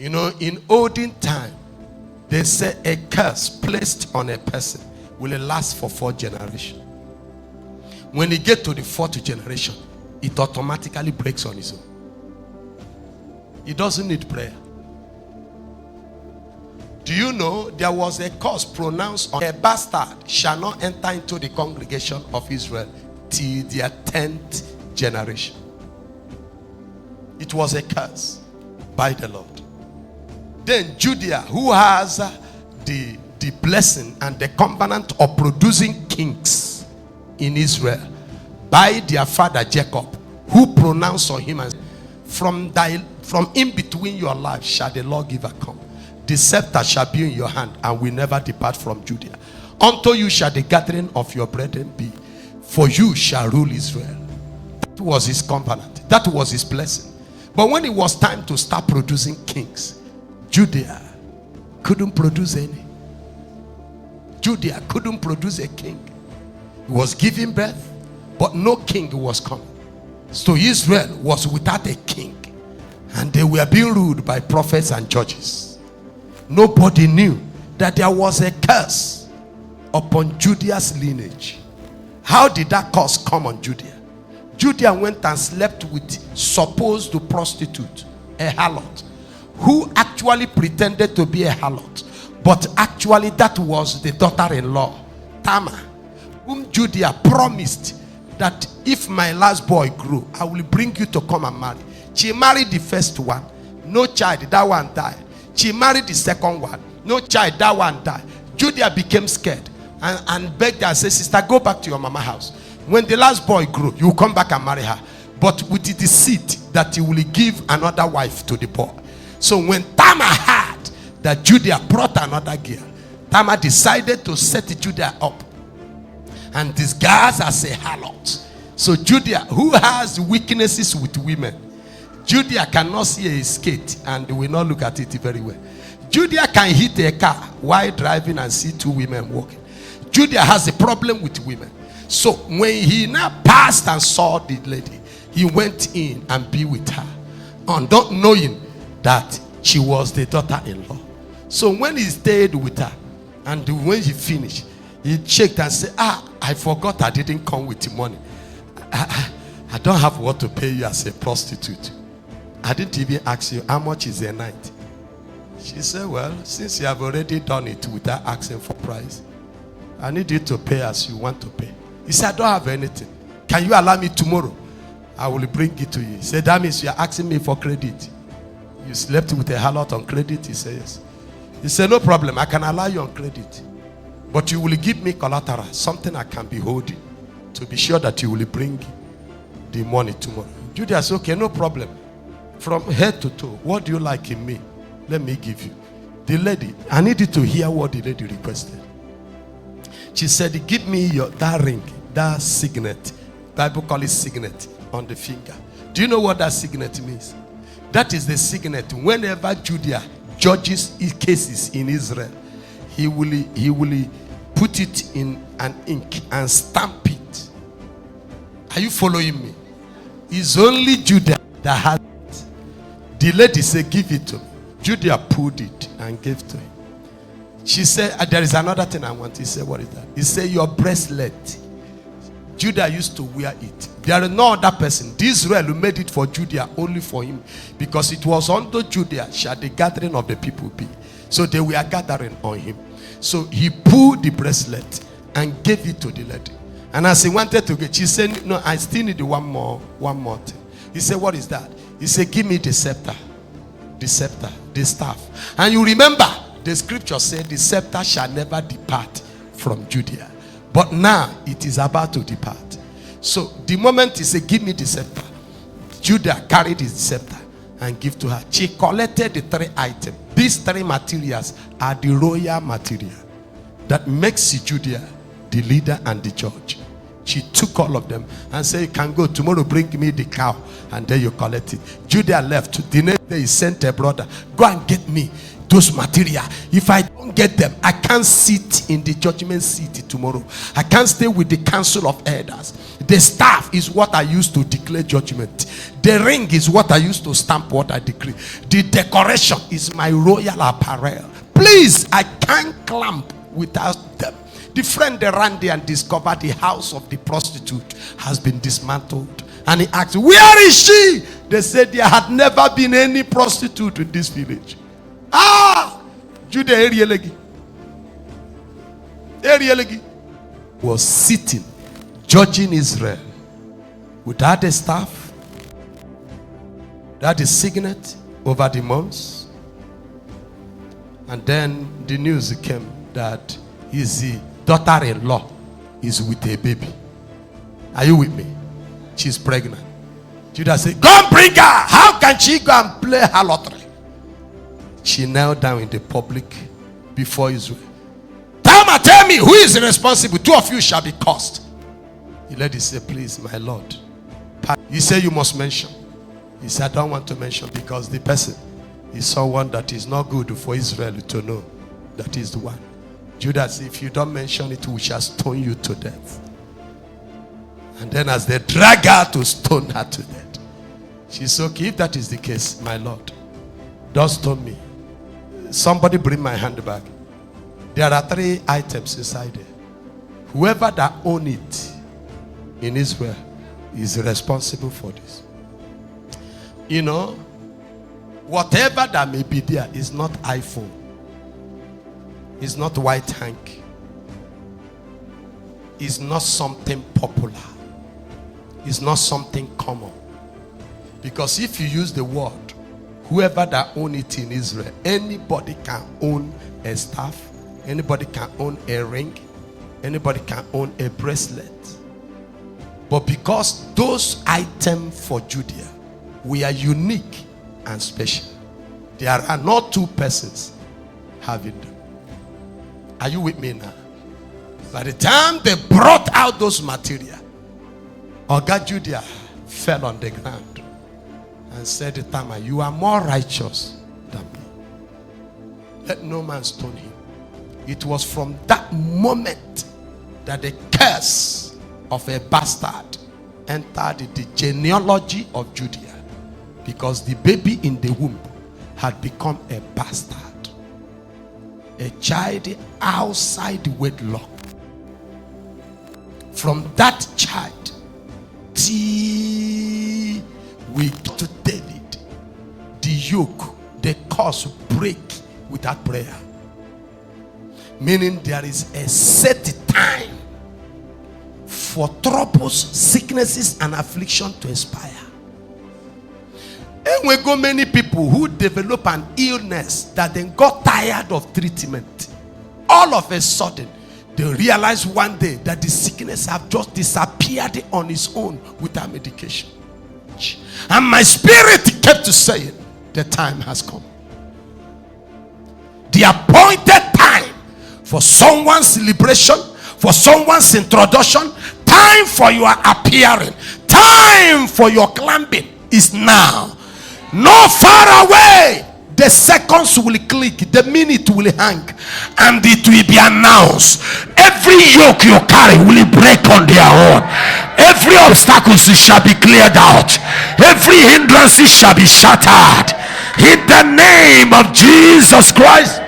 You know, in olden time, they say a curse placed on a person will last for 4 generations. When you get to the 4th generation, it automatically breaks on its own. It doesn't need prayer. Do you know there was a curse pronounced on a bastard shall not enter into the congregation of Israel till their 10th generation. It was a curse by the Lord. Then Judea, who has the blessing and the covenant of producing kings in Israel by their father Jacob, who pronounced on him and from in between your life shall the lawgiver come. The scepter shall be in your hand and will never depart from Judea. Unto you shall the gathering of your brethren be, for you shall rule Israel. That was his covenant. That was his blessing. But when it was time to start producing kings, Judea couldn't produce any. Judea couldn't produce a king. He was giving birth, but no king was coming. So Israel was without a king, and they were being ruled by prophets and judges. Nobody knew that there was a curse upon Judea's lineage. How did that curse come on Judea? Judea went and slept with supposed prostitute, a harlot, who actually pretended to be a harlot, but actually that was the daughter-in-law, Tamar, whom Judea promised that if my last boy grew, I will bring you to come and marry. She married the first one, no child, that one died. She married the second one, no child, that one died. Judea became scared and begged her and said, sister, go back to your mama house. When the last boy grew, you will come back and marry her, but with the deceit that you will give another wife to the boy. So when Tamar heard that Judea brought another girl, Tamar decided to set Judea up and disguise as a harlot. So Judea, who has weaknesses with women, Judea cannot see a skate and will not look at it very well. Judea can hit a car while driving and see 2 women walking. Judea has a problem with women. So when he now passed and saw the lady, he went in and be with her, and not knowing that she was the daughter-in-law. So when he stayed with her, and when he finished, he checked and said, I forgot I didn't come with the money. I don't have what to pay you as a prostitute. I didn't even ask you how much is a night. She said, well, since you have already done it without asking for price, I need you to pay as you want to pay. He said, I don't have anything. Can you allow me tomorrow? I will bring it to you. He said, that means you are asking me for credit. You slept with a harlot on credit? He said, yes. He said, no problem. I can allow you on credit. But you will give me collateral, something I can be holding, to be sure that you will bring the money tomorrow. Judas said, okay, no problem. From head to toe, what do you like in me? Let me give you. The lady, I needed to hear what the lady requested. She said, give me that ring, that signet. Bible calls it signet on the finger. Do you know what that signet means? That is the signet. Whenever Judea judges cases in Israel, he will put it in an ink and stamp it. Are you following me? It's only Judah that has it. The lady said, give it to me. Judah pulled it and gave to him. She said, there is another thing I want. He said, what is that? He said, your bracelet. Judah used to wear it. There is no other person. Israel who made it for Judah, only for him. Because it was unto Judah shall the gathering of the people be. So they were gathering on him. So he pulled the bracelet and gave it to the lady. And as he wanted to get, she said, no, I still need one more thing. He said, what is that? He said, give me the scepter, the staff. And you remember, the scripture said, the scepter shall never depart from Judea. But now, it is about to depart. So, the moment he said, give me the scepter, Judah carried his scepter and gave to her. She collected the 3 items. These 3 materials are the royal material that makes Judea the leader and the judge. She took all of them and said, you can go tomorrow, bring me the cow, and then you collect it. Judah left. The next day he sent a brother, go and get me those material. If I don't get them, I can't sit in the judgment seat tomorrow. I can't stay with the council of elders. The staff is what I use to declare judgment. The ring is what I use to stamp what I decree. The decoration is my royal apparel. Please, I can't clamp without them. The friend they ran there and discovered the house of the prostitute has been dismantled. And he asked, where is she? They said there had never been any prostitute in this village. Judah Erielegi was sitting, judging Israel without a staff, without a signet over the months. And then the news came that his daughter-in-law is with a baby. Are you with me? She's pregnant. Judah said, go and bring her. How can she go and play her lottery? She knelt down in the public before Israel. Tell me, who is responsible? Two of you shall be cursed. He let it say, please, my Lord. He said, you must mention. He said, I don't want to mention because the person is someone that is not good for Israel to know that is the one. Judah said, if you don't mention it, we shall stone you to death. And then as they drag her to stone her to death, she said, okay, if that is the case, my Lord, don't stone me. Somebody bring my handbag. There are 3 items inside there. Whoever that owns it in Israel is responsible for this. You know, whatever that may be there is not iPhone. It's not white hank. It's not something popular. It's not something common. Because if you use the word, whoever that owns it in Israel, anybody can own a staff. Anybody can own a ring. Anybody can own a bracelet. But because those items for Judea, we are unique and special. There are not 2 persons having them. Are you with me now? By the time they brought out those material, Oga Judea fell on the ground and said to Tamar, you are more righteous than me. Let no man stone him. It was from that moment that the curse of a bastard entered the genealogy of Judea, because the baby in the womb had become a bastard, a child outside wedlock. From that child till we get to David, the yoke, the curse break without prayer. Meaning there is a set time for troubles, sicknesses, and affliction to expire. And we go many people who develop an illness that then got tired of treatment. All of a sudden, they realize one day that the sickness have just disappeared on its own without medication. And my spirit kept saying, the time has come. The appointed time for someone's celebration, for someone's introduction, time for your appearing, time for your climbing is now. No far away. The seconds will click, the minute will hang, and it will be announced. Every yoke you carry will break on their own. Every obstacle shall be cleared out. Every hindrance shall be shattered. In the name of Jesus Christ.